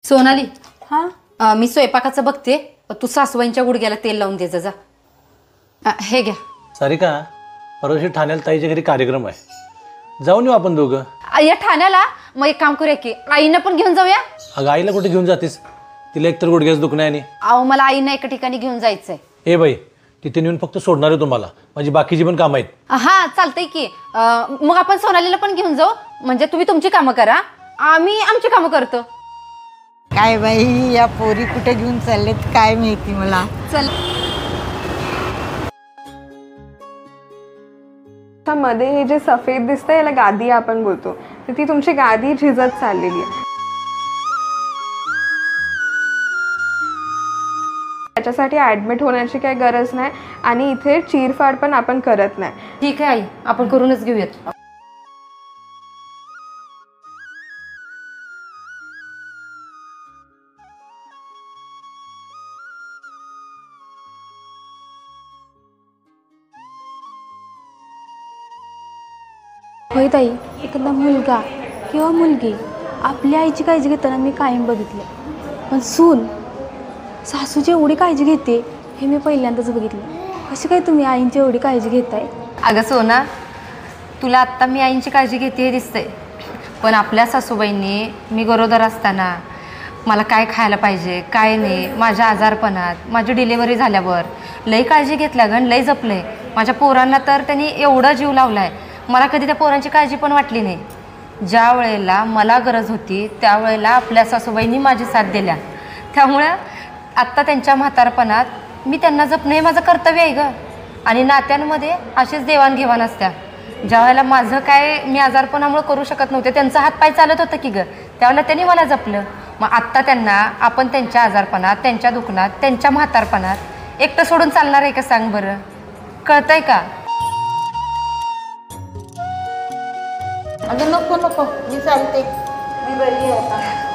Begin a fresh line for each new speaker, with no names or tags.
सोनाली,
हां
मी स्वयंपाकाचं बघते, तू सासूबाईंच्या गुडघ्याला तेल लावून दे जा. हे घ्या.
सारिका, परवाशी ठाण्याला ताईच्या घरी कार्यक्रम आहे, जाऊन येऊ आपण दोघं.
या ठाण्याला मग एक काम करूया की आईनं पण घेऊन जाऊया.
अगं आईला कुठे घेऊन जातेस? तिला एकतर गुडघ्याचं दुखणं आहे. आणि
अहो मला आईनं एका ठिकाणी घेऊन जायचंय.
ए बाई, तिथे नेऊन फक्त सोडणार आहे तुम्हाला, माझी बाकीची पण कामं आहेत.
हा चालतंय की. मग आपण सोनालीला पण घेऊन जाऊ, म्हणजे तुम्ही तुमची कामं करा, आम्ही आमची कामं करतो.
काय बाई, या पोरी कुठे घेऊन चाललेत काय माहिती मला.
चल.
मध्ये हे जे सफेद दिसतंय याला गादी आपण बोलतो, तर ती तुमची गादी झिजत चाललेली आहे. त्याच्यासाठी ॲडमिट होण्याची काही गरज नाही आणि इथे चीरफाड पण आपण करत नाही.
ठीक आहे आई, आपण करूनच घेऊयात.
होय ताई, एखादा मुलगा किंवा मुलगी आपल्या आईची काळजी घेताना मी कायम बघितलं, पण सून सासूची एवढी काळजी घेते हे मी पहिल्यांदाच बघितलं. कशी काय तुम्ही आईंची एवढी काळजी घेताय?
अगं सोना, तुला आत्ता मी आईंची काळजी घेते हे दिसतंय, पण आपल्या सासूबाईंनी मी गरोदर असताना मला काय खायला पाहिजे काय नाही, माझ्या आजारपणात, माझी डिलिव्हरी झाल्यावर लई काळजी घेतल्या गण, लई जपले. माझ्या पोरांना तर त्यांनी एवढा जीव लावला आहे, मला कधी त्या पोरांची काळजी पण वाटली नाही. ज्या वेळेला मला गरज होती त्यावेळेला आपल्या सासूबाईंनी माझी साथ दिल्या. त्यामुळं आत्ता त्यांच्या म्हातारपणात मी त्यांना जपणं हे माझं कर्तव्य आहे गं. आणि नात्यांमध्ये असेच देवाणघेवाण असत्या. ज्या वेळेला माझं काय मी आजारपणामुळं करू शकत नव्हते, त्यांचा हात पाय चालत होतं की गं, त्यावेळेला त्यांनी मला जपलं. मग आत्ता त्यांना आपण त्यांच्या आजारपणात, त्यांच्या दुखणात, त्यांच्या म्हातारपणात एकटं सोडून चालणार आहे का सांग बरं? कळतंय का?
अगं नको नको, मी चालते, मी बरी आहे आता.